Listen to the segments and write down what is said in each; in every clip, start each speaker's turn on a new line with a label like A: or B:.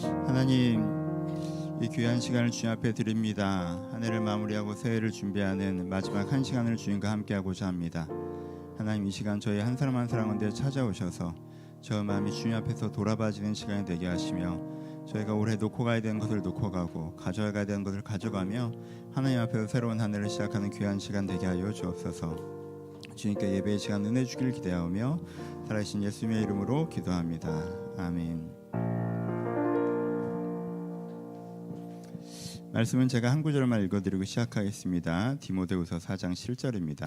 A: 하나님, 이 귀한 시간을 주님 앞에 드립니다. 한 해를 마무리하고 새해를 준비하는 마지막 한 시간을 주님과 함께하고자 합니다. 하나님, 이 시간 저희 한 사람 한 사람 가운데 찾아오셔서 저 마음이 주님 앞에서 돌아봐지는 시간이 되게 하시며, 저희가 올해 놓고 가야 되는 것을 놓고 가고 가져가야 되는 것을 가져가며 하나님 앞에서 새로운 한 해를 시작하는 귀한 시간 되게 하여 주옵소서. 주님께 예배의 시간 은혜 주길 기대하며 살아계신 예수님의 이름으로 기도합니다. 아멘. 말씀은 제가 한 구절만 읽어드리고 시작하겠습니다. 디모데후서 4장 7절입니다.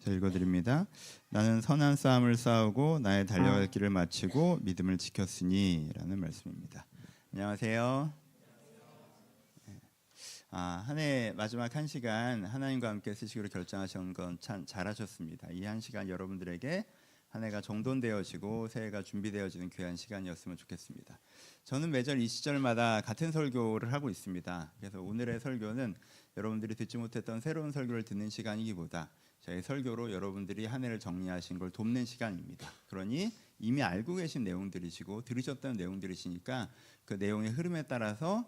A: 자, 읽어드립니다. 나는 선한 싸움을 싸우고 나의 달려갈 길을 마치고 믿음을 지켰으니 라는 말씀입니다. 안녕하세요. 한 해 마지막 한 시간 하나님과 함께 쓰시기로 결정하신 건 참 잘하셨습니다. 이 한 시간 여러분들에게 한 해가 정돈되어지고 새해가 준비되어지는 귀한 시간이었으면 좋겠습니다. 저는 매절 이 시절마다 같은 설교를 하고 있습니다. 그래서 오늘의 설교는 여러분들이 듣지 못했던 새로운 설교를 듣는 시간이기보다 저의 설교로 여러분들이 한 해를 정리하신 걸 돕는 시간입니다. 그러니 이미 알고 계신 내용들이시고 들으셨던 내용들이시니까 그 내용의 흐름에 따라서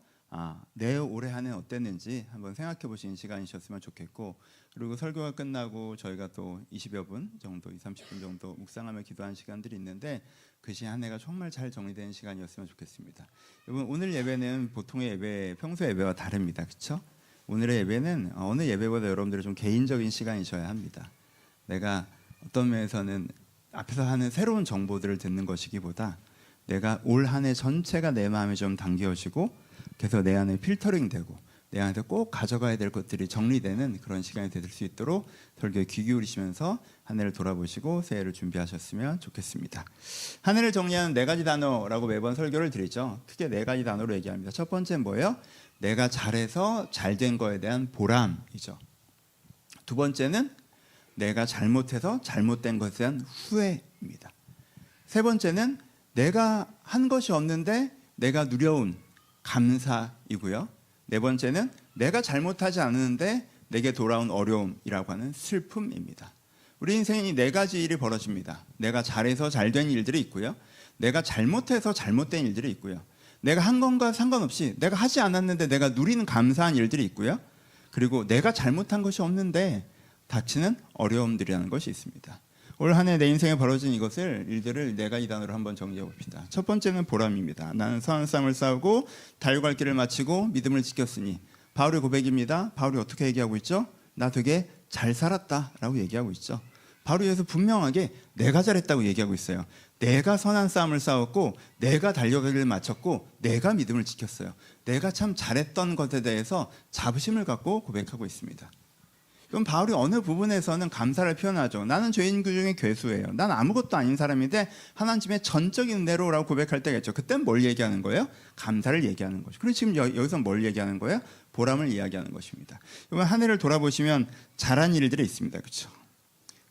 A: 내 올해 한 해는 어땠는지 한번 생각해 보시는 시간이셨으면 좋겠고, 그리고 설교가 끝나고 저희가 또 20여 분 정도, 30분 정도 묵상하며 기도하는 시간들이 있는데 그 시간 한 해가 정말 잘 정리되는 시간이었으면 좋겠습니다. 여러분, 오늘 예배는 보통의 예배, 평소 예배와 다릅니다. 그렇죠? 오늘의 예배는 어느 예배보다 여러분들의 좀 개인적인 시간이셔야 합니다. 내가 어떤 면에서는 앞에서 하는 새로운 정보들을 듣는 것이기보다 내가 올 한 해 전체가 내 마음에 좀 담겨지고 그래서 내 안에 필터링되고 내 안에 꼭 가져가야 될 것들이 정리되는 그런 시간이 될 수 있도록 설교에 귀 기울이시면서 한 해를 돌아보시고 새해를 준비하셨으면 좋겠습니다. 한 해를 정리하는 네 가지 단어라고 매번 설교를 드리죠. 크게 네 가지 단어로 얘기합니다. 첫 번째는 뭐예요? 내가 잘해서 잘된 거에 대한 보람이죠. 두 번째는 내가 잘못해서 잘못된 것에 대한 후회입니다. 세 번째는 내가 한 것이 없는데 내가 누려온 감사이고요. 네 번째는 내가 잘못하지 않았는데 내게 돌아온 어려움이라고 하는 슬픔입니다. 우리 인생에 이 네 가지 일이 벌어집니다. 내가 잘해서 잘된 일들이 있고요. 내가 잘못해서 잘못된 일들이 있고요. 내가 한 건과 상관없이 내가 하지 않았는데 내가 누리는 감사한 일들이 있고요. 그리고 내가 잘못한 것이 없는데 닥치는 어려움들이라는 것이 있습니다. 올 한 해 내 인생에 벌어진 일들을 네 가지 단어로 한번 정리해 봅시다. 첫 번째는 보람입니다. 나는 선한 싸움을 싸우고 달려갈 길을 마치고 믿음을 지켰으니. 바울의 고백입니다. 바울이 어떻게 얘기하고 있죠? 나 되게 잘 살았다라고 얘기하고 있죠. 바울이 여기서 분명하게 내가 잘했다고 얘기하고 있어요. 내가 선한 싸움을 싸웠고 내가 달려갈 길을 마쳤고 내가 믿음을 지켰어요. 내가 참 잘했던 것에 대해서 자부심을 갖고 고백하고 있습니다. 그럼 바울이 어느 부분에서는 감사를 표현하죠. 나는 죄인 중에 괴수예요. 난 아무것도 아닌 사람인데 하나님의 전적인 은혜로라고 고백할 때가 있죠. 그때는 뭘 얘기하는 거예요? 감사를 얘기하는 거죠. 그리고 지금 여기서 뭘 얘기하는 거예요? 보람을 이야기하는 것입니다. 이번 한 해를 돌아보시면 잘한 일들이 있습니다. 그렇죠?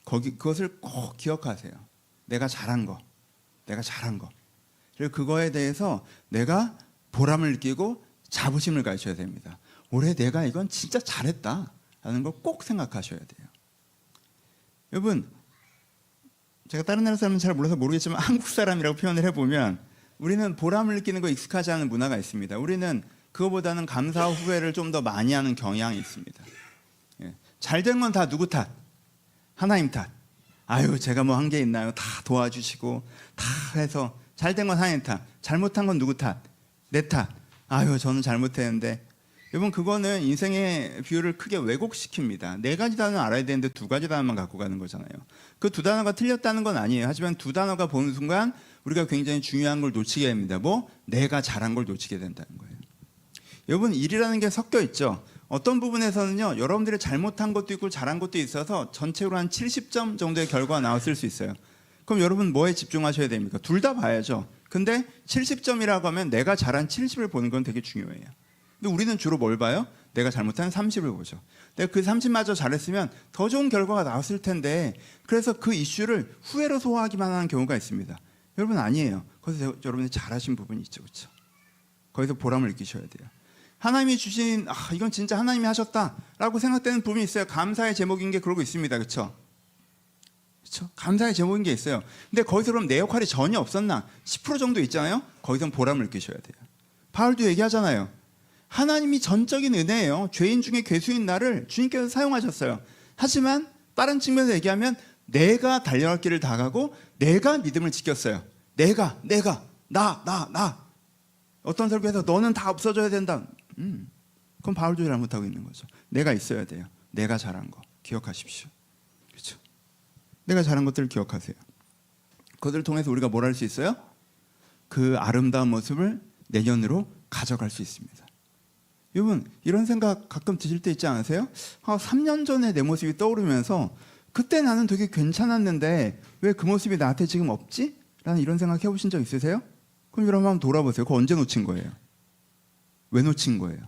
A: 그것을 꼭 기억하세요. 내가 잘한 거. 그리고 그거에 대해서 내가 보람을 느끼고 자부심을 가지셔야 됩니다. 올해 내가 이건 진짜 잘했다 라는 걸 꼭 생각하셔야 돼요. 여러분, 제가 다른 나라 사람은 잘 몰라서 모르겠지만 한국 사람이라고 표현을 해보면 우리는 보람을 느끼는 거 익숙하지 않은 문화가 있습니다. 우리는 그거보다는 감사와 후회를 좀 더 많이 하는 경향이 있습니다. 잘된 건 다 누구 탓? 하나님 탓. 아유, 제가 뭐 한 게 있나요? 다 도와주시고 다 해서 잘된 건 하나님 탓. 잘못한 건 누구 탓? 내 탓. 아유, 저는 잘못했는데. 여러분, 그거는 인생의 비율을 크게 왜곡시킵니다. 네 가지 단어는 알아야 되는데 두 가지 단어만 갖고 가는 거잖아요. 그 두 단어가 틀렸다는 건 아니에요. 하지만 두 단어가 보는 순간 우리가 굉장히 중요한 걸 놓치게 됩니다. 내가 잘한 걸 놓치게 된다는 거예요. 여러분, 일이라는 게 섞여 있죠. 어떤 부분에서는요, 여러분들이 잘못한 것도 있고 잘한 것도 있어서 전체로 한 70점 정도의 결과가 나왔을 수 있어요. 그럼 여러분 뭐에 집중하셔야 됩니까? 둘 다 봐야죠. 근데 70점이라고 하면 내가 잘한 70을 보는 건 되게 중요해요. 근데 우리는 주로 뭘 봐요? 내가 잘못한 30을 보죠. 내가 그 30마저 잘했으면 더 좋은 결과가 나왔을 텐데, 그래서 그 이슈를 후회로 소화하기만 하는 경우가 있습니다. 여러분, 아니에요. 거기서 여러분이 잘하신 부분이 있죠. 그렇죠? 거기서 보람을 느끼셔야 돼요. 하나님이 주신 이건 진짜 하나님이 하셨다라고 생각되는 부분이 있어요. 감사의 제목인 게 그러고 있습니다. 그렇죠? 그렇죠? 감사의 제목인 게 있어요. 근데 거기서 그럼 내 역할이 전혀 없었나? 10% 정도 있잖아요. 거기선 보람을 느끼셔야 돼요. 바울도 얘기하잖아요. 하나님이 전적인 은혜예요. 죄인 중에 괴수인 나를 주님께서 사용하셨어요. 하지만 다른 측면에서 얘기하면 내가 달려갈 길을 다 가고 내가 믿음을 지켰어요. 내가 나 어떤 설교에서 너는 다 없어져야 된다. 그럼 바울도 잘못하고 있는 거죠. 내가 있어야 돼요. 내가 잘한 거 기억하십시오. 그렇죠? 내가 잘한 것들을 기억하세요. 그것을 통해서 우리가 뭘 할 수 있어요? 그 아름다운 모습을 내년으로 가져갈 수 있습니다. 여러분 이런 생각 가끔 드실 때 있지 않으세요? 3년 전에 내 모습이 떠오르면서 그때 나는 되게 괜찮았는데 왜 그 모습이 나한테 지금 없지? 라는 이런 생각 해보신 적 있으세요? 그럼 여러분 한번 돌아보세요. 그거 언제 놓친 거예요? 왜 놓친 거예요?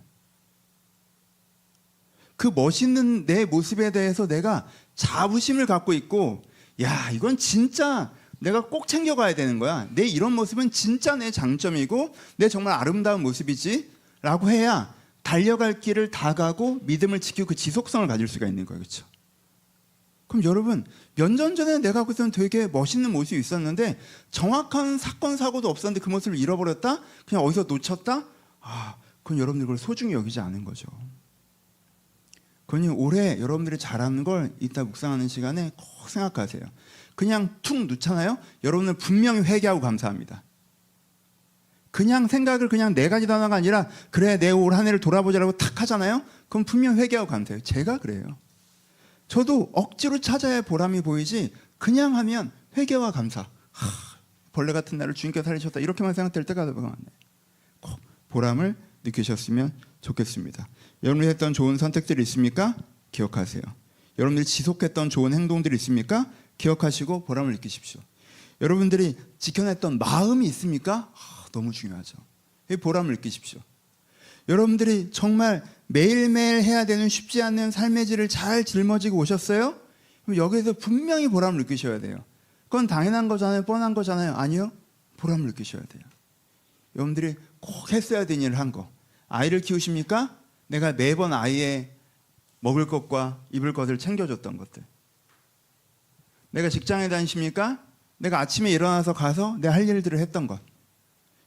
A: 그 멋있는 내 모습에 대해서 내가 자부심을 갖고 있고 야 이건 진짜 내가 꼭 챙겨가야 되는 거야. 내 이런 모습은 진짜 내 장점이고 내 정말 아름다운 모습이지 라고 해야 달려갈 길을 다 가고 믿음을 지키고 그 지속성을 가질 수가 있는 거예요. 그렇죠? 그럼 여러분 몇 년 전에 내가 갖고 있었던 되게 멋있는 모습이 있었는데 정확한 사건 사고도 없었는데 그 모습을 잃어버렸다? 그냥 어디서 놓쳤다? 그건 여러분들 그걸 소중히 여기지 않은 거죠. 그러니 올해 여러분들이 잘하는 걸 이따 묵상하는 시간에 꼭 생각하세요. 그냥 툭 놓잖아요. 여러분은 분명히 회개하고 감사합니다. 그냥 생각을 그냥 네 가지 단어가 아니라 그래 내 올 한 해를 돌아보자라고 탁 하잖아요. 그럼 분명 회개하고 감사해요. 제가 그래요. 저도 억지로 찾아야 보람이 보이지 그냥 하면 회개와 감사. 벌레 같은 나를 주님께서 살리셨다 이렇게만 생각될 때가 많아요. 꼭 보람을 느끼셨으면 좋겠습니다. 여러분이 했던 좋은 선택들이 있습니까? 기억하세요. 여러분들이 지속했던 좋은 행동들이 있습니까? 기억하시고 보람을 느끼십시오. 여러분들이 지켜냈던 마음이 있습니까? 너무 중요하죠. 보람을 느끼십시오. 여러분들이 정말 매일매일 해야 되는 쉽지 않는 삶의 질을 잘 짊어지고 오셨어요? 그럼 여기에서 분명히 보람을 느끼셔야 돼요. 그건 당연한 거잖아요. 뻔한 거잖아요. 아니요. 보람을 느끼셔야 돼요. 여러분들이 꼭 했어야 되는 일을 한 거. 아이를 키우십니까? 내가 매번 아이의 먹을 것과 입을 것을 챙겨줬던 것들. 내가 직장에 다니십니까? 내가 아침에 일어나서 가서 내 할 일들을 했던 것.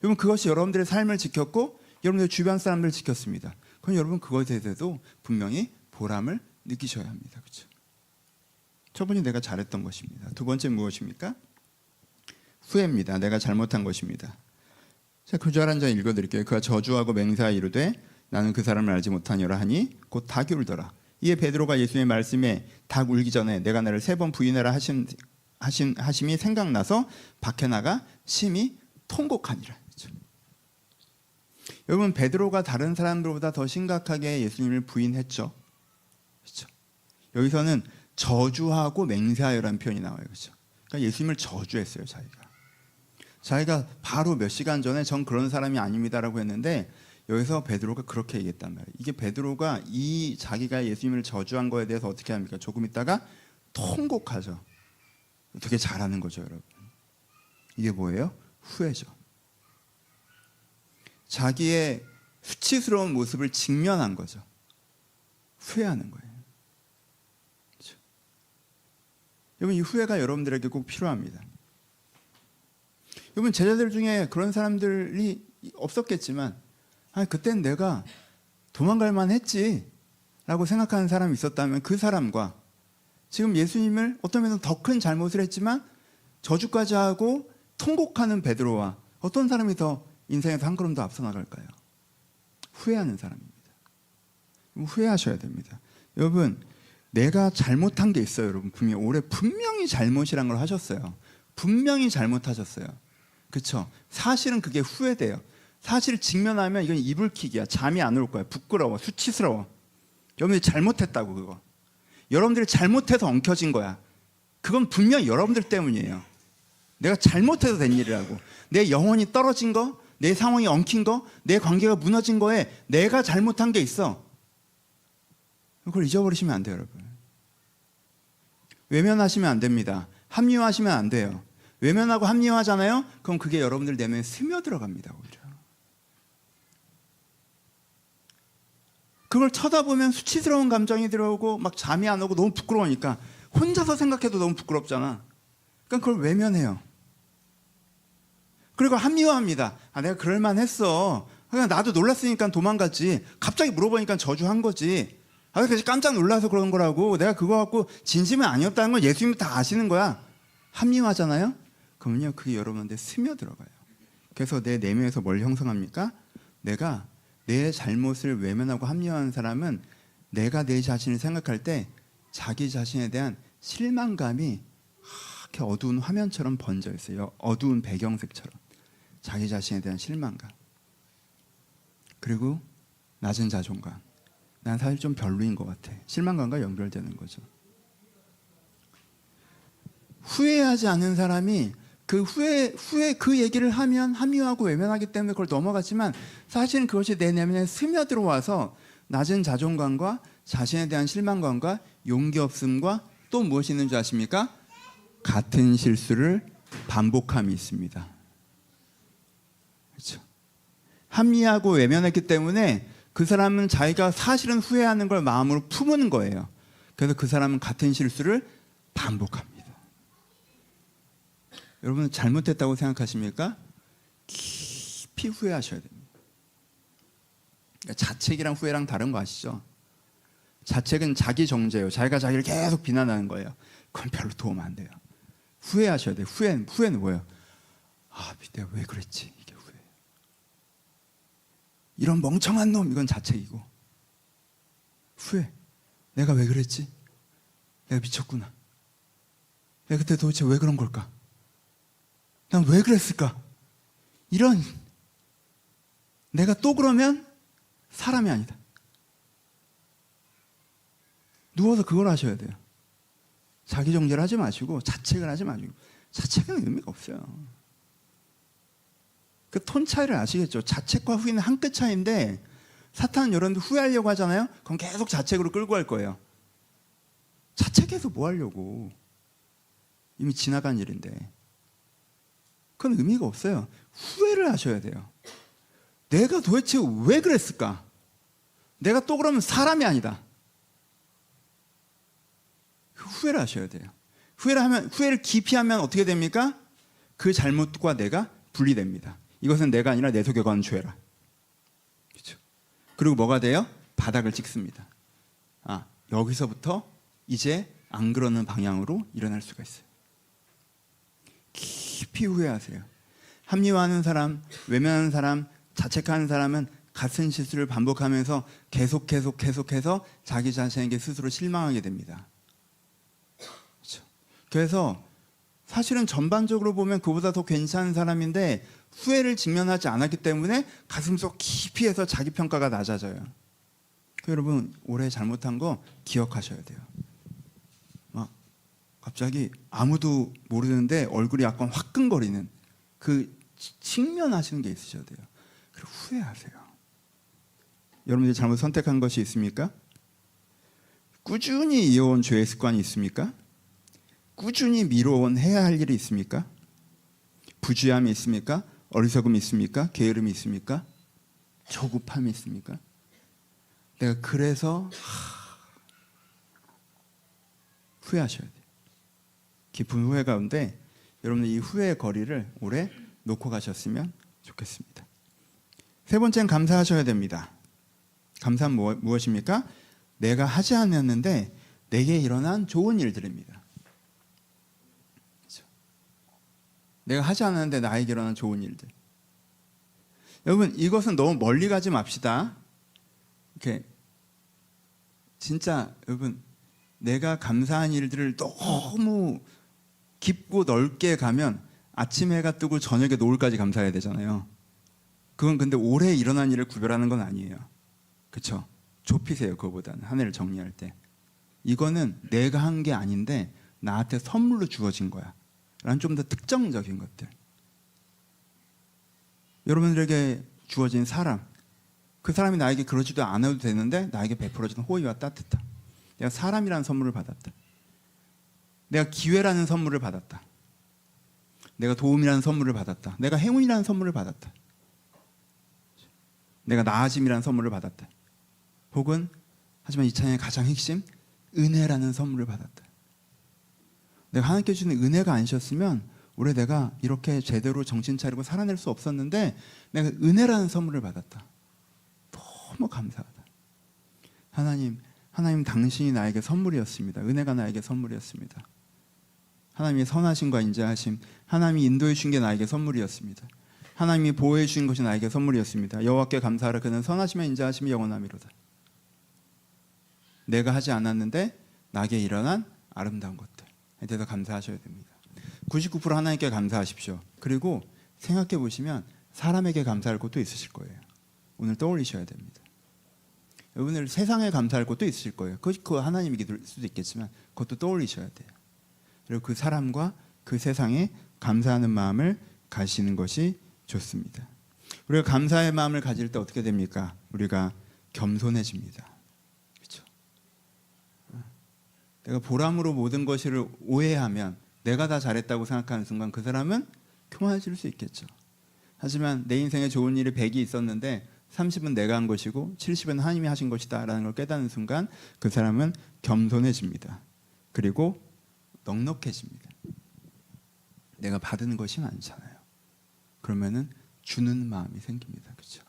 A: 여러분 그것이 여러분들의 삶을 지켰고 여러분들 주변 사람들을 지켰습니다. 그럼 여러분 그것에 대해서도 분명히 보람을 느끼셔야 합니다. 그렇죠? 첫 번째 내가 잘했던 것입니다. 두 번째 무엇입니까? 후회입니다. 내가 잘못한 것입니다. 자, 구절 한 장 읽어드릴게요. 그가 저주하고 맹세하여 이르되 나는 그 사람을 알지 못하니라 하니 곧 닭이 울더라. 이에 베드로가 예수님의 말씀에 닭 울기 전에 내가 나를 3번 부인하라 하심이 생각나서 밖에 나가 심히 통곡하니라. 그렇죠? 여러분 베드로가 다른 사람들보다 더 심각하게 예수님을 부인했죠. 그렇죠? 여기서는 저주하고 맹세하여라는 표현이 나와요. 그렇죠? 그러니까 예수님을 저주했어요. 자기가 바로 몇 시간 전에 전 그런 사람이 아닙니다라고 했는데 여기서 베드로가 그렇게 얘기했단 말이에요. 이게 베드로가 이 자기가 예수님을 저주한 거에 대해서 어떻게 합니까? 조금 있다가 통곡하죠. 되게 잘하는 거죠, 여러분. 이게 뭐예요? 후회죠. 자기의 수치스러운 모습을 직면한 거죠. 후회하는 거예요. 그렇죠? 여러분 이 후회가 여러분들에게 꼭 필요합니다. 여러분 제자들 중에 그런 사람들이 없었겠지만 그땐 내가 도망갈 만했지 라고 생각하는 사람이 있었다면 그 사람과 지금 예수님을 어떤 면에서 더 큰 잘못을 했지만 저주까지 하고 통곡하는 베드로와 어떤 사람이 더 인생에서 한 걸음 더 앞서 나갈까요? 후회하는 사람입니다. 후회하셔야 됩니다. 여러분 내가 잘못한 게 있어요. 여러분 올해 분명히 잘못이란 걸 하셨어요. 분명히 잘못하셨어요. 그렇죠? 사실은 그게 후회돼요. 사실을 직면하면 이건 이불킥이야. 잠이 안 올 거야. 부끄러워. 수치스러워. 여러분들이 잘못했다고 그거. 여러분들이 잘못해서 엉켜진 거야. 그건 분명히 여러분들 때문이에요. 내가 잘못해서 된 일이라고. 내 영혼이 떨어진 거, 내 상황이 엉킨 거, 내 관계가 무너진 거에 내가 잘못한 게 있어. 그걸 잊어버리시면 안 돼요, 여러분. 외면하시면 안 됩니다. 합리화하시면 안 돼요. 외면하고 합리화하잖아요? 그럼 그게 여러분들 내면에 스며들어갑니다, 오히려. 그걸 쳐다보면 수치스러운 감정이 들어오고 막 잠이 안 오고 너무 부끄러우니까 혼자서 생각해도 너무 부끄럽잖아. 그러니까 그걸 외면해요. 그리고 합리화합니다. 아, 내가 그럴만했어. 그냥 나도 놀랐으니까 도망갔지. 갑자기 물어보니까 저주한 거지. 아, 그래서 깜짝 놀라서 그런 거라고. 내가 그거 갖고 진심은 아니었다는 걸 예수님이 다 아시는 거야. 합리화잖아요. 그러면요, 그게 여러분한테 스며들어가요. 그래서 내 내면에서 뭘 형성합니까? 내가 내 잘못을 외면하고 합리화하는 사람은 내가 내 자신을 생각할 때 자기 자신에 대한 실망감이 이렇게 어두운 화면처럼 번져 있어요. 어두운 배경색처럼. 자기 자신에 대한 실망감. 그리고 낮은 자존감. 난 사실 좀 별로인 것 같아. 실망감과 연결되는 거죠. 후회하지 않는 사람이 그 후에 그 얘기를 하면 합리화하고 외면하기 때문에 그걸 넘어갔지만 사실은 그것이 내 내면에 스며들어와서 낮은 자존감과 자신에 대한 실망감과 용기 없음과 또 무엇이 있는 줄 아십니까? 같은 실수를 반복함이 있습니다. 그렇죠? 합리하고 외면했기 때문에 그 사람은 자기가 사실은 후회하는 걸 마음으로 품은 거예요. 그래서 그 사람은 같은 실수를 반복합니다. 여러분 잘못했다고 생각하십니까? 깊이 후회하셔야 됩니다. 그러니까 자책이랑 후회랑 다른 거 아시죠? 자책은 자기 정죄예요. 자기가 자기를 계속 비난하는 거예요. 그건 별로 도움 안 돼요. 후회하셔야 돼요. 후회는 뭐예요? 아, 내가 왜 그랬지? 이게 후회예요. 이런 멍청한 놈, 이건 자책이고, 후회. 내가 왜 그랬지? 내가 미쳤구나. 내가 그때 도대체 왜 그런 걸까? 난 왜 그랬을까? 이런, 내가 또 그러면 사람이 아니다. 누워서 그걸 하셔야 돼요. 자기 정죄를 하지 마시고 자책을 하지 마시고. 자책은 의미가 없어요. 그 톤 차이를 아시겠죠? 자책과 후회는 한 끗 차이인데 사탄은 여러분들 후회하려고 하잖아요. 그럼 계속 자책으로 끌고 갈 거예요. 자책해서 뭐 하려고. 이미 지나간 일인데. 그건 의미가 없어요. 후회를 하셔야 돼요. 내가 도대체 왜 그랬을까? 내가 또 그러면 사람이 아니다. 후회를 하셔야 돼요. 후회를 깊이 하면 어떻게 됩니까? 그 잘못과 내가 분리됩니다. 이것은 내가 아니라 내 속에 거하는 죄라. 그렇죠? 그리고 뭐가 돼요? 바닥을 찍습니다. 아, 여기서부터 이제 안 그러는 방향으로 일어날 수가 있어요. 깊이 후회하세요. 합리화하는 사람, 외면하는 사람, 자책하는 사람은 같은 실수를 반복하면서 계속해서 자기 자신에게 스스로 실망하게 됩니다. 그렇죠? 그래서 사실은 전반적으로 보면 그보다 더 괜찮은 사람인데 후회를 직면하지 않았기 때문에 가슴속 깊이 해서 자기 평가가 낮아져요. 여러분 올해 잘못한 거 기억하셔야 돼요. 갑자기 아무도 모르는데 얼굴이 약간 화끈거리는 그 직면하시는 게 있으셔야 돼요. 그리고 후회하세요. 여러분들이 잘못 선택한 것이 있습니까? 꾸준히 이어온 죄의 습관이 있습니까? 꾸준히 미뤄온 해야 할 일이 있습니까? 부주의함이 있습니까? 어리석음이 있습니까? 게으름이 있습니까? 조급함이 있습니까? 내가 그래서 후회하셔야 돼요. 깊은 후회 가운데 여러분들 이 후회의 거리를 올해 놓고 가셨으면 좋겠습니다. 세 번째는 감사하셔야 됩니다. 감사는 무엇입니까? 내가 하지 않았는데 내게 일어난 좋은 일들입니다. 그렇죠? 내가 하지 않았는데 나에게 일어난 좋은 일들. 여러분 이것은 너무 멀리 가지 맙시다. 이렇게 진짜 여러분 내가 감사한 일들을 너무 깊고 넓게 가면 아침 해가 뜨고 저녁에 노을까지 감사해야 되잖아요. 그건 근데 올해 일어난 일을 구별하는 건 아니에요. 그렇죠? 좁히세요. 그거보다는 한 해를 정리할 때. 이거는 내가 한 게 아닌데 나한테 선물로 주어진 거야 라는 좀 더 특정적인 것들. 여러분들에게 주어진 사람, 그 사람이 나에게 그러지도 않아도 되는데 나에게 베풀어지는 호의와 따뜻함. 내가 사람이라는 선물을 받았다. 내가 기회라는 선물을 받았다. 내가 도움이라는 선물을 받았다. 내가 행운이라는 선물을 받았다. 내가 나아짐이라는 선물을 받았다. 혹은 하지만 이 찬양의 가장 핵심 은혜라는 선물을 받았다. 내가 하나님께 주는 은혜가 아니셨으면 올해 내가 이렇게 제대로 정신 차리고 살아낼 수 없었는데 내가 은혜라는 선물을 받았다. 너무 감사하다. 하나님 당신이 나에게 선물이었습니다. 은혜가 나에게 선물이었습니다. 하나님의 선하심과 인자하심, 하나님이 인도해 주신 게 나에게 선물이었습니다. 하나님이 보호해 주신 것이 나에게 선물이었습니다. 여호와께 감사하라. 그는 선하심과 인자하심이 영원함이로다. 내가 하지 않았는데 나에게 일어난 아름다운 것들에 대해서 감사하셔야 됩니다. 99% 하나님께 감사하십시오. 그리고 생각해 보시면 사람에게 감사할 것도 있으실 거예요. 오늘 떠올리셔야 됩니다. 오늘 세상에 감사할 것도 있으실 거예요. 그거 하나님이길 수도 있겠지만 그것도 떠올리셔야 돼요. 그리고 그 사람과 그 세상에 감사하는 마음을 가지시는 것이 좋습니다. 우리가 감사의 마음을 가질 때 어떻게 됩니까? 우리가 겸손해집니다. 그렇죠? 내가 보람으로 모든 것을 오해하면 내가 다 잘했다고 생각하는 순간 그 사람은 교만해질 수 있겠죠. 하지만 내 인생에 좋은 일이 100이 있었는데 30은 내가 한 것이고 70은 하나님이 하신 것이다 라는 걸 깨닫는 순간 그 사람은 겸손해집니다. 그리고 넉넉해집니다. 내가 받은 것이 많잖아요. 그러면은 주는 마음이 생깁니다. 그렇죠?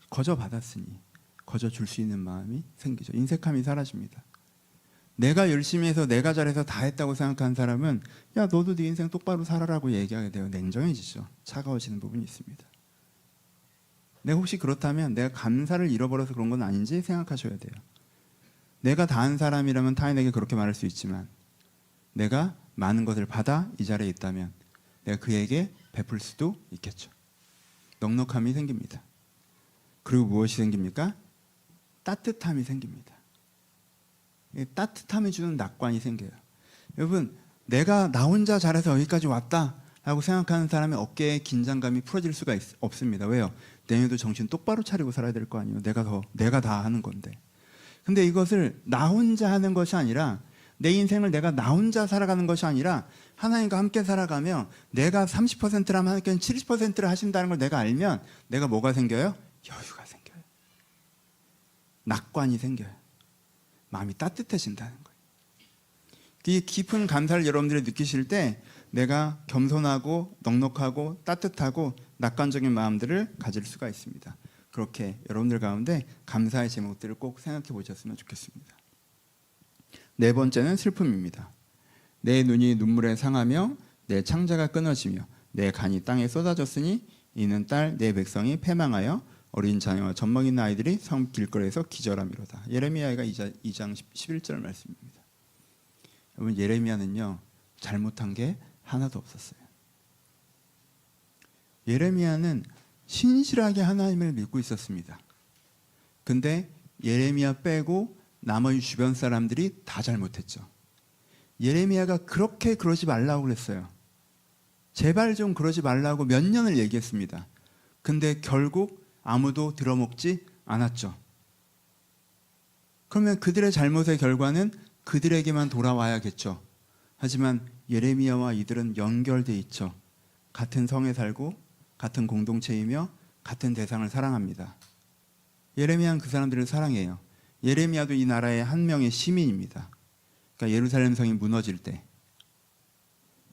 A: 거저 받았으니 거저 줄 수 있는 마음이 생기죠. 인색함이 사라집니다. 내가 열심히 해서 내가 잘해서 다 했다고 생각하는 사람은 야 너도 네 인생 똑바로 살아라고 얘기하게 돼요. 냉정해지죠. 차가워지는 부분이 있습니다. 내가 혹시 그렇다면 내가 감사를 잃어버려서 그런 건 아닌지 생각하셔야 돼요. 내가 다 한 사람이라면 타인에게 그렇게 말할 수 있지만 내가 많은 것을 받아 이 자리에 있다면 내가 그에게 베풀 수도 있겠죠. 넉넉함이 생깁니다. 그리고 무엇이 생깁니까? 따뜻함이 생깁니다. 따뜻함이 주는 낙관이 생겨요. 여러분, 내가 나 혼자 잘해서 여기까지 왔다라고 생각하는 사람의 어깨에 긴장감이 풀어질 수가 없습니다. 왜요? 내년도 정신 똑바로 차리고 살아야 될 거 아니에요. 내가 다 하는 건데. 근데 이것을 나 혼자 하는 것이 아니라 내 인생을 내가 나 혼자 살아가는 것이 아니라 하나님과 함께 살아가며 내가 30%라면 하나님께는 70%를 하신다는 걸 내가 알면 내가 뭐가 생겨요? 여유가 생겨요. 낙관이 생겨요. 마음이 따뜻해진다는 거예요. 이 깊은 감사를 여러분들이 느끼실 때 내가 겸손하고 넉넉하고 따뜻하고 낙관적인 마음들을 가질 수가 있습니다. 그렇게 여러분들 가운데 감사의 제목들을 꼭 생각해 보셨으면 좋겠습니다. 네 번째는 슬픔입니다. 내 눈이 눈물에 상하며 내 창자가 끊어지며 내 간이 땅에 쏟아졌으니 이는 딸 내 백성이 패망하여 어린 자녀와 젖먹 있는 아이들이 성 길거리에서 기절함이로다. 예레미야가 2장 11절 말씀입니다. 여러분, 예레미야는요 잘못한 게 하나도 없었어요. 예레미야는 신실하게 하나님을 믿고 있었습니다. 근데 예레미야 빼고 나머지 주변 사람들이 다 잘못했죠. 예레미야가 그렇게 그러지 말라고 그랬어요. 제발 좀 그러지 말라고 몇 년을 얘기했습니다. 근데 결국 아무도 들어먹지 않았죠. 그러면 그들의 잘못의 결과는 그들에게만 돌아와야겠죠. 하지만 예레미야와 이들은 연결돼 있죠. 같은 성에 살고 같은 공동체이며 같은 대상을 사랑합니다. 예레미야는 그 사람들을 사랑해요. 예레미야도 이 나라의 한 명의 시민입니다. 그러니까 예루살렘 성이 무너질 때,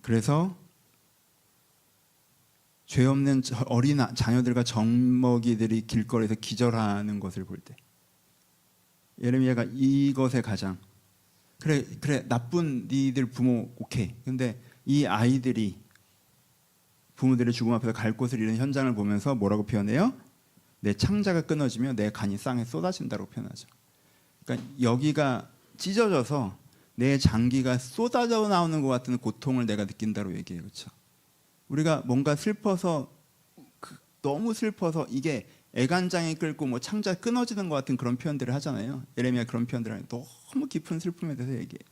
A: 그래서 죄 없는 어린 자녀들과 젖먹이들이 길거리에서 기절하는 것을 볼 때 예레미야가 이것에 가장 그래 나쁜 니들 부모 오케이. 근데 이 아이들이 부모들의 죽음 앞에서 갈 곳을 잃은 현장을 보면서 뭐라고 표현해요? 내 창자가 끊어지며 내 간이 땅에 쏟아진다고 표현하죠. 그러니까 여기가 찢어져서 내 장기가 쏟아져 나오는 것 같은 고통을 내가 느낀다고 얘기해요. 그렇죠? 우리가 뭔가 슬퍼서 너무 슬퍼서 이게 애간장이 끓고 뭐 창자 끊어지는 것 같은 그런 표현들을 하잖아요. 예레미야 그런 표현들을 하는 너무 깊은 슬픔에 대해서 얘기해요.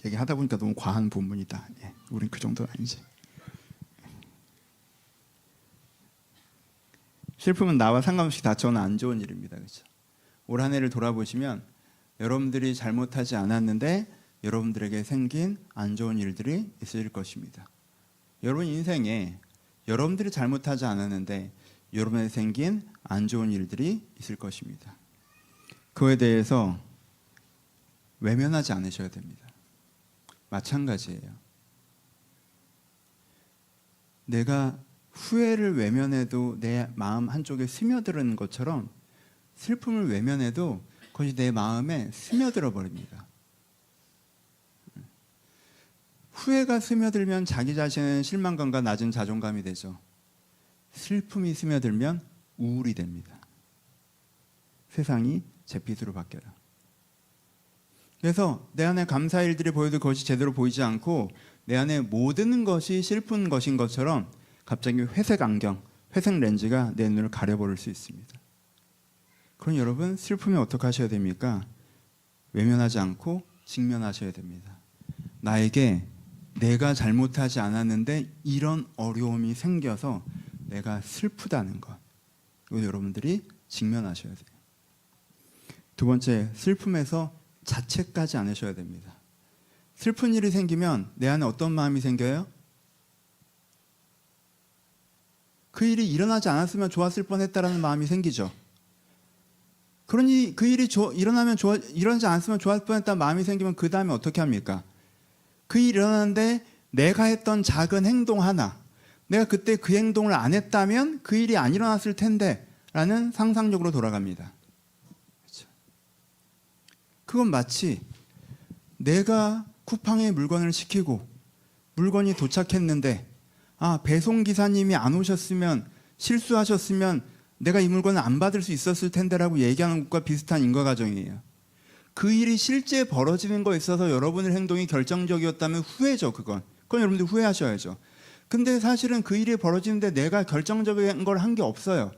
A: 얘기하다 보니까 너무 과한 본문이다. 예, 우린 그 정도는 아니지. 슬픔은 나와 상관없이 닥쳐오는 안 좋은 일입니다. 그렇죠? 올 한 해를 돌아보시면 여러분들이 잘못하지 않았는데 여러분들에게 생긴 안 좋은 일들이 있을 것입니다. 여러분 인생에 여러분들이 잘못하지 않았는데 여러분에게 생긴 안 좋은 일들이 있을 것입니다. 그에 대해서 외면하지 않으셔야 됩니다. 마찬가지예요. 내가 후회를 외면해도 내 마음 한쪽에 스며드는 것처럼 슬픔을 외면해도 그것이 내 마음에 스며들어 버립니다. 후회가 스며들면 자기 자신은 실망감과 낮은 자존감이 되죠. 슬픔이 스며들면 우울이 됩니다. 세상이 잿빛으로 바뀌어요. 그래서 내 안에 감사의 일들이 보여도 그것이 제대로 보이지 않고 내 안에 모든 것이 슬픈 것인 것처럼 갑자기 회색 안경, 회색 렌즈가 내 눈을 가려버릴 수 있습니다. 그럼 여러분 슬픔에 어떻게 하셔야 됩니까? 외면하지 않고 직면하셔야 됩니다. 나에게 내가 잘못하지 않았는데 이런 어려움이 생겨서 내가 슬프다는 것. 이거 여러분들이 직면하셔야 돼요. 두 번째, 슬픔에서 자책까지 않으셔야 됩니다. 슬픈 일이 생기면 내 안에 어떤 마음이 생겨요? 그 일이 일어나지 않았으면 좋았을 뻔했다라는 마음이 생기죠. 그러니 그 일이 일어나지 않았으면 좋았을 뻔했다는 마음이 생기면 그 다음에 어떻게 합니까? 그 일이 일어나는데 내가 했던 작은 행동 하나, 내가 그때 그 행동을 안 했다면 그 일이 안 일어났을 텐데 라는 상상력으로 돌아갑니다. 그렇죠? 그건 마치 내가 쿠팡에 물건을 시키고 물건이 도착했는데 배송기사님이 안 오셨으면 실수하셨으면 내가 이 물건을 안 받을 수 있었을 텐데라고 얘기하는 것과 비슷한 인과과정이에요. 그 일이 실제 벌어지는 거에 있어서 여러분의 행동이 결정적이었다면 후회죠. 그건 여러분들 후회하셔야죠. 근데 사실은 그 일이 벌어지는데 내가 결정적인 걸 한 게 없어요.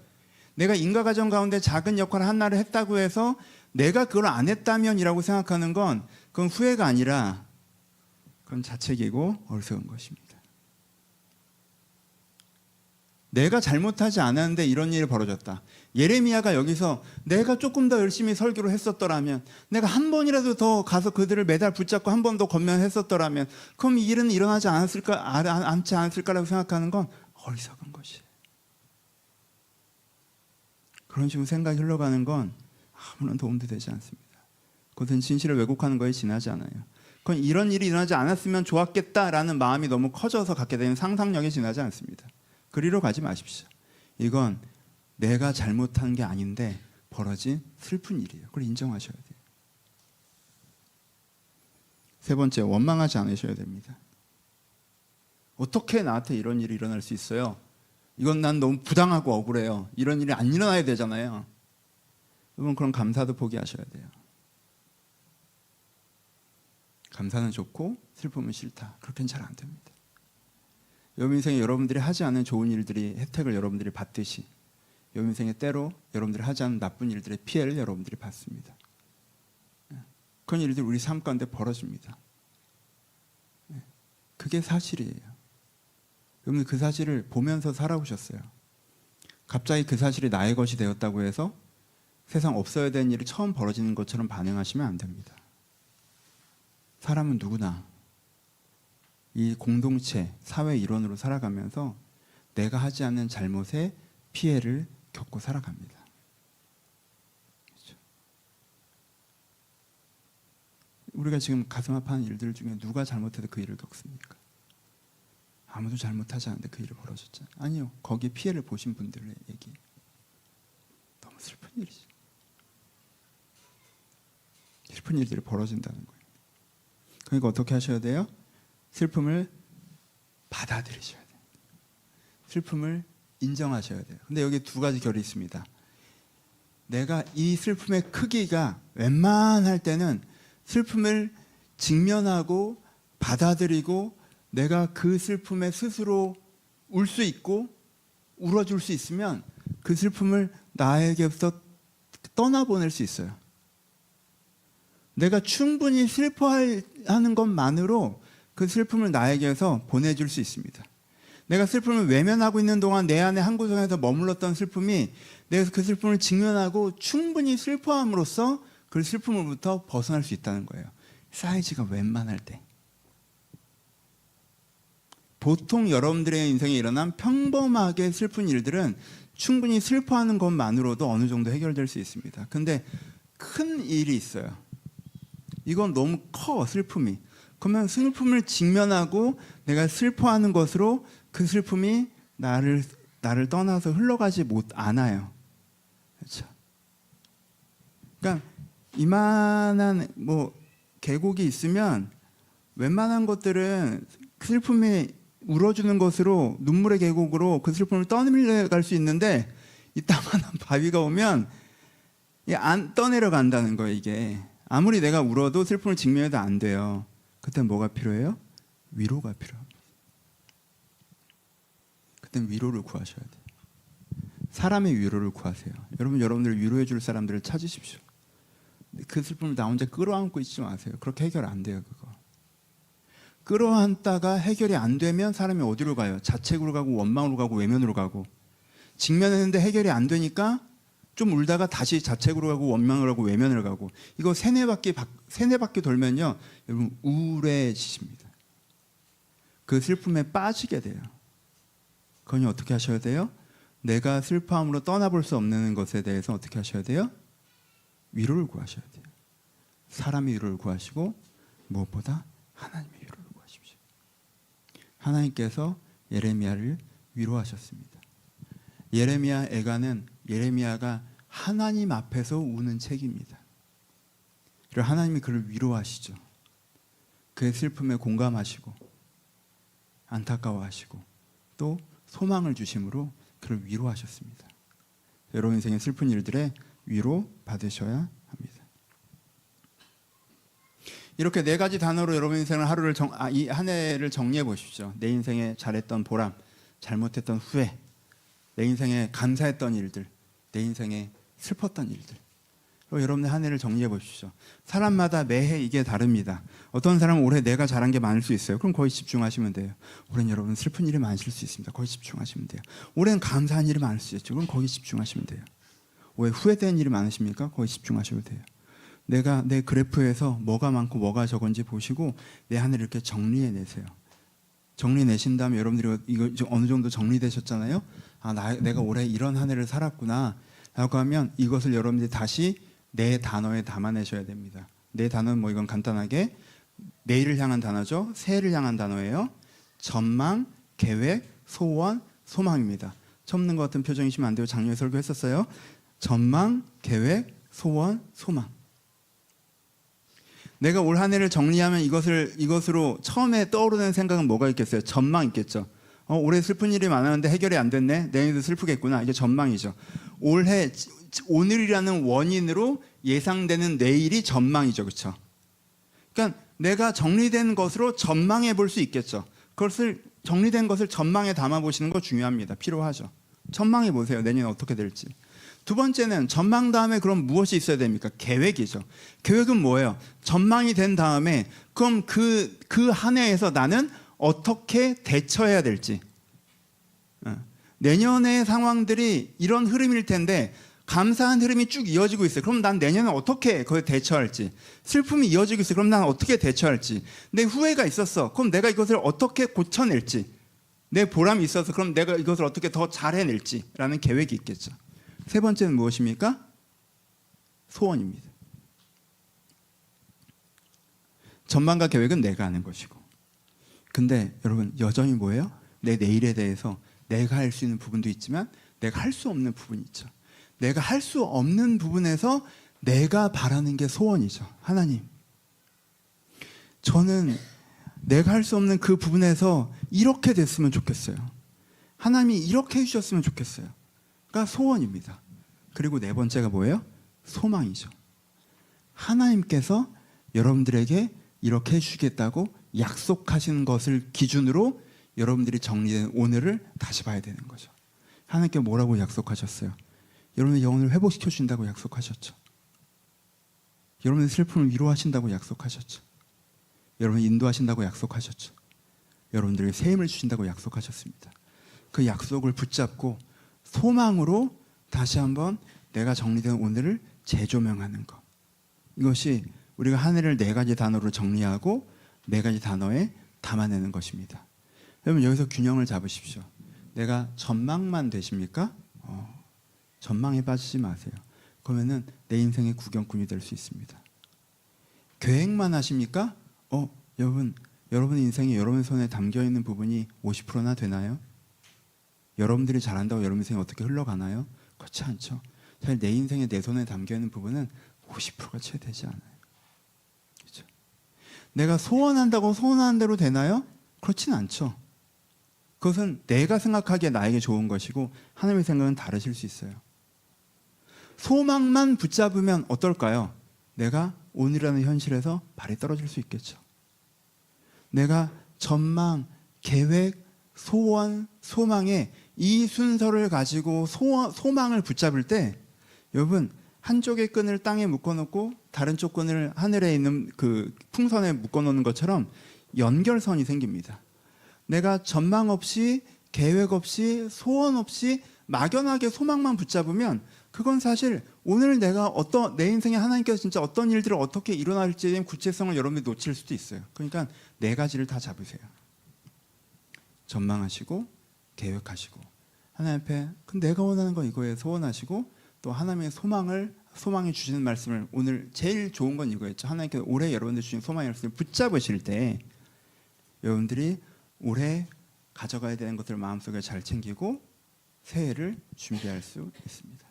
A: 내가 인과과정 가운데 작은 역할 하나를 했다고 해서 내가 그걸 안 했다면이라고 생각하는 건 그건 후회가 아니라 그건 자책이고 어리석은 것입니다. 내가 잘못하지 않았는데 이런 일이 벌어졌다. 예레미야가 여기서 내가 조금 더 열심히 설교를 했었더라면, 내가 한 번이라도 더 가서 그들을 매달 붙잡고 한 번 더 권면했었더라면 그럼 이 일은 일어나지 않지 않았을까라고 생각하는 건 어리석은 것이에요. 그런 식으로 생각이 흘러가는 건 아무런 도움도 되지 않습니다. 그것은 진실을 왜곡하는 거에 지나지 않아요. 그건 이런 일이 일어나지 않았으면 좋았겠다라는 마음이 너무 커져서 갖게 되는 상상력에 지나지 않습니다. 그리로 가지 마십시오. 이건 내가 잘못한 게 아닌데 벌어진 슬픈 일이에요. 그걸 인정하셔야 돼요. 세 번째, 원망하지 않으셔야 됩니다. 어떻게 나한테 이런 일이 일어날 수 있어요? 이건 난 너무 부당하고 억울해요. 이런 일이 안 일어나야 되잖아요. 여러분, 그런 감사도 포기하셔야 돼요. 감사는 좋고 슬픔은 싫다. 그렇게는 잘 안 됩니다. 여러분 인생에 여러분들이 하지 않은 좋은 일들이 혜택을 여러분들이 받듯이 여러분 인생에 때로 여러분들이 하지 않은 나쁜 일들의 피해를 여러분들이 받습니다. 그런 일들이 우리 삶 가운데 벌어집니다. 그게 사실이에요. 여러분들 그 사실을 보면서 살아오셨어요. 갑자기 그 사실이 나의 것이 되었다고 해서 세상 없어야 되는 일이 처음 벌어지는 것처럼 반응하시면 안 됩니다. 사람은 누구나 이 공동체, 사회 일원으로 살아가면서 내가 하지 않는 잘못에 피해를 겪고 살아갑니다. 그렇죠? 우리가 지금 가슴 아파하는 일들 중에 누가 잘못해도 그 일을 겪습니까? 아무도 잘못하지 않는데 그 일이 벌어졌잖아요. 아니요. 거기에 피해를 보신 분들의 얘기. 너무 슬픈 일이죠. 슬픈 일들이 벌어진다는 거예요. 그러니까 어떻게 하셔야 돼요? 슬픔을 받아들이셔야 돼요. 슬픔을 인정하셔야 돼요. 근데 여기 두 가지 결이 있습니다. 내가 이 슬픔의 크기가 웬만할 때는 슬픔을 직면하고 받아들이고 내가 그 슬픔에 스스로 울 수 있고 울어줄 수 있으면 그 슬픔을 나에게서 떠나보낼 수 있어요. 내가 충분히 슬퍼하는 것만으로 그 슬픔을 나에게서 보내줄 수 있습니다. 내가 슬픔을 외면하고 있는 동안 내 안에 한 구석에서 머물렀던 슬픔이 내가 그 슬픔을 직면하고 충분히 슬퍼함으로써 그 슬픔으로부터 벗어날 수 있다는 거예요. 사이즈가 웬만할 때. 보통 여러분들의 인생에 일어난 평범하게 슬픈 일들은 충분히 슬퍼하는 것만으로도 어느 정도 해결될 수 있습니다. 근데 큰 일이 있어요. 이건 너무 커, 슬픔이. 그러면 슬픔을 직면하고 내가 슬퍼하는 것으로 그 슬픔이 나를 떠나서 흘러가지 않아요. 그렇죠? 그러니까 이만한 뭐 계곡이 있으면 웬만한 것들은 슬픔이 울어주는 것으로, 눈물의 계곡으로 그 슬픔을 떠내려갈 수 있는데, 이따만한 바위가 오면 안 떠내려간다는 거예요. 이게 아무리 내가 울어도 슬픔을 직면해도 안 돼요. 그때 뭐가 필요해요? 위로가 필요합니다. 그땐 위로를 구하셔야 돼요. 사람의 위로를 구하세요. 여러분들 위로해 줄 사람들을 찾으십시오. 그 슬픔을 나 혼자 끌어안고 있지 마세요. 그렇게 해결 안 돼요. 그거 끌어안다가 해결이 안 되면 사람이 어디로 가요? 자책으로 가고 원망으로 가고 외면으로 가고. 직면했는데 해결이 안 되니까 좀 울다가 다시 자책으로 가고 원망을 하고 외면을 가고. 이거 세네 바퀴 돌면요, 여러분 우울해지십니다. 그 슬픔에 빠지게 돼요. 그러니 어떻게 하셔야 돼요? 내가 슬퍼함으로 떠나볼 수 없는 것에 대해서 어떻게 하셔야 돼요? 위로를 구하셔야 돼요. 사람의 위로를 구하시고 무엇보다 하나님의 위로를 구하십시오. 하나님께서 예레미야를 위로하셨습니다. 예레미야 애가는 예레미야가 하나님 앞에서 우는 책입니다. 그리고 하나님이 그를 위로하시죠. 그의 슬픔에 공감하시고 안타까워하시고 또 소망을 주심으로 그를 위로하셨습니다. 여러분 인생의 슬픈 일들에 위로 받으셔야 합니다. 이렇게 네 가지 단어로 여러분 인생을 이 한 해를 정리해 보십시오. 내 인생에 잘했던 보람, 잘못했던 후회, 내 인생에 감사했던 일들, 내 인생에 슬펐던 일들. 여러분의 한 해를 정리해 보십시오. 사람마다 매해 이게 다릅니다. 어떤 사람은 올해 내가 잘한 게 많을 수 있어요. 그럼 거기 집중하시면 돼요. 올해는 여러분 슬픈 일이 많으실 수 있습니다. 거기 집중하시면 돼요. 올해는 감사한 일이 많을 수 있죠. 그럼 거기 집중하시면 돼요. 왜 후회되는 일이 많으십니까? 거기 집중하셔도 돼요. 내가 내 그래프에서 뭐가 많고 뭐가 적은지 보시고 내 한 해를 이렇게 정리해내세요. 정리내신 다음에 여러분들이 이거 어느 정도 정리되셨잖아요. 내가 올해 이런 한 해를 살았구나 라고 하면 이것을 여러분들이 다시 내 단어에 담아내셔야 됩니다. 내 단어는 뭐 이건 간단하게 내일을 향한 단어죠. 새해를 향한 단어예요. 전망, 계획, 소원, 소망입니다. 처음 듣는 것 같은 표정이시면 안 돼요. 작년에 설교했었어요. 전망, 계획, 소원, 소망. 내가 올 한 해를 정리하면 이것으로 처음에 떠오르는 생각은 뭐가 있겠어요? 전망 있겠죠. 올해 슬픈 일이 많았는데 해결이 안 됐네. 내년에도 슬프겠구나. 이게 전망이죠. 올해 오늘이라는 원인으로 예상되는 내일이 전망이죠. 그렇죠? 그러니까 내가 정리된 것으로 전망해 볼 수 있겠죠. 그것을 정리된 것을 전망에 담아 보시는 거 중요합니다. 필요하죠. 전망해 보세요. 내년에 어떻게 될지. 두 번째는 전망 다음에 그럼 무엇이 있어야 됩니까? 계획이죠. 계획은 뭐예요? 전망이 된 다음에 그럼 그 한 해에서 나는 어떻게 대처해야 될지. 내년의 상황들이 이런 흐름일 텐데 감사한 흐름이 쭉 이어지고 있어요. 그럼 난 내년에 어떻게 그걸 대처할지. 슬픔이 이어지고 있어요. 그럼 난 어떻게 대처할지. 내 후회가 있었어. 그럼 내가 이것을 어떻게 고쳐낼지. 내 보람이 있어서 그럼 내가 이것을 어떻게 더 잘해낼지 라는 계획이 있겠죠. 세 번째는 무엇입니까? 소원입니다. 전망과 계획은 내가 하는 것이고, 근데 여러분 여전히 뭐예요? 내 내일에 대해서 내가 할 수 있는 부분도 있지만 내가 할 수 없는 부분이 있죠. 내가 할 수 없는 부분에서 내가 바라는 게 소원이죠. 하나님, 저는 내가 할 수 없는 그 부분에서 이렇게 됐으면 좋겠어요. 하나님이 이렇게 해주셨으면 좋겠어요. 가 소원입니다. 그리고 네 번째가 뭐예요? 소망이죠. 하나님께서 여러분들에게 이렇게 해주시겠다고 약속하신 것을 기준으로 여러분들이 정리된 오늘을 다시 봐야 되는 거죠. 하나님께 뭐라고 약속하셨어요? 여러분의 영혼을 회복시켜 주신다고 약속하셨죠. 여러분의 슬픔을 위로하신다고 약속하셨죠. 여러분을 인도하신다고 약속하셨죠. 여러분들에게 새 힘을 주신다고 약속하셨습니다. 그 약속을 붙잡고 소망으로 다시 한번 내가 정리된 오늘을 재조명하는 것. 이것이 우리가 한 해를 네 가지 단어로 정리하고 네 가지 단어에 담아내는 것입니다. 여러분 여기서 균형을 잡으십시오. 내가 전망만 되십니까? 전망에 빠지지 마세요. 그러면은 내 인생의 구경꾼이 될 수 있습니다. 계획만 하십니까? 여러분 인생에 여러분 손에 담겨 있는 부분이 50%나 되나요? 여러분들이 잘한다고 여러분 인생이 어떻게 흘러가나요? 그렇지 않죠. 사실 내 인생에 내 손에 담겨 있는 부분은 50%가 채 되지 않아요. 그렇죠? 내가 소원한다고 소원하는 대로 되나요? 그렇진 않죠. 그것은 내가 생각하기에 나에게 좋은 것이고 하나님의 생각은 다르실 수 있어요. 소망만 붙잡으면 어떨까요? 내가 오늘이라는 현실에서 발이 떨어질 수 있겠죠. 내가 전망, 계획, 소원, 소망의 이 순서를 가지고 소망을 붙잡을 때 여러분 한쪽의 끈을 땅에 묶어놓고 다른 쪽 끈을 하늘에 있는 그 풍선에 묶어놓는 것처럼 연결선이 생깁니다. 내가 전망 없이 계획 없이 소원 없이 막연하게 소망만 붙잡으면 그건 사실 오늘 내가 내 인생에 하나님께서 진짜 어떤 일들을 어떻게 일어날지에 대한 구체성을 여러분들이 놓칠 수도 있어요. 그러니까 네 가지를 다 잡으세요. 전망하시고 계획하시고 하나님 앞에 내가 원하는 거 이거에 소원하시고 또 하나님의 소망이 주시는 말씀을 오늘 제일 좋은 건 이거였죠. 하나님께서 올해 여러분들 주신 소망의 말씀을 붙잡으실 때 여러분들이 올해 가져가야 되는 것들을 마음속에 잘 챙기고 새해를 준비할 수 있습니다.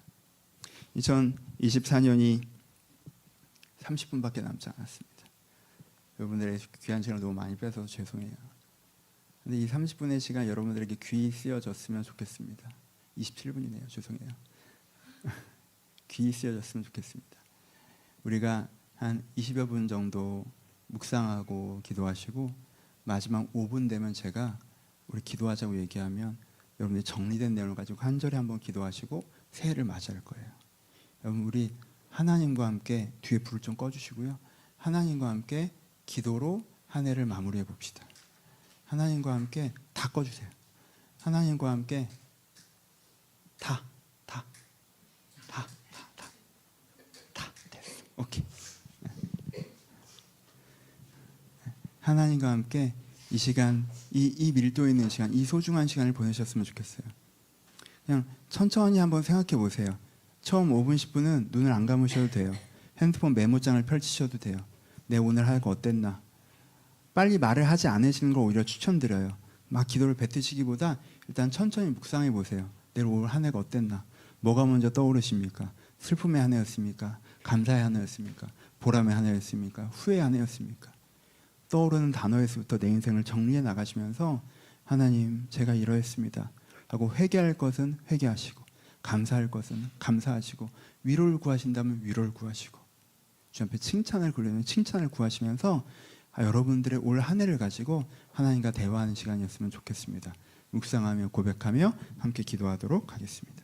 A: 2024년이 30분밖에 남지 않았습니다. 여러분들의 귀한 시간을 너무 많이 뺏어서 죄송해요. 근데 이 30분의 시간 여러분들에게 귀히 쓰여졌으면 좋겠습니다. 27분이네요. 죄송해요. 귀히 쓰여졌으면 좋겠습니다. 우리가 한 20여 분 정도 묵상하고 기도하시고 마지막 5분 되면 제가 우리 기도하자고 얘기하면 여러분들이 정리된 내용을 가지고 한 절에 한번 기도하시고 새해를 맞이할 거예요. 여러분 우리 하나님과 함께 뒤에 불을 좀 꺼주시고요. 하나님과 함께 기도로 한 해를 마무리해 봅시다. 하나님과 함께 다 꺼주세요. 하나님과 함께 다 됐어. 오케이. 하나님과 함께 이 시간, 이 밀도 있는 시간, 이 소중한 시간을 보내셨으면 좋겠어요. 그냥 천천히 한번 생각해 보세요. 처음 5분, 10분은 눈을 안 감으셔도 돼요. 핸드폰 메모장을 펼치셔도 돼요. 내 오늘 할 거 어땠나? 빨리 말을 하지 않으시는 걸 오히려 추천드려요. 막 기도를 뱉으시기보다 일단 천천히 묵상해 보세요. 내일 올 한 해가 어땠나? 뭐가 먼저 떠오르십니까? 슬픔의 한 해였습니까? 감사의 한 해였습니까? 보람의 한 해였습니까? 후회의 한 해였습니까? 떠오르는 단어에서부터 내 인생을 정리해 나가시면서 하나님 제가 이러했습니다 하고 회개할 것은 회개하시고 감사할 것은 감사하시고 위로를 구하신다면 위로를 구하시고 주 앞에 칭찬을 구하면 칭찬을 구하시면서 여러분들의 올 한 해를 가지고 하나님과 대화하는 시간이었으면 좋겠습니다. 묵상하며 고백하며 함께 기도하도록 하겠습니다.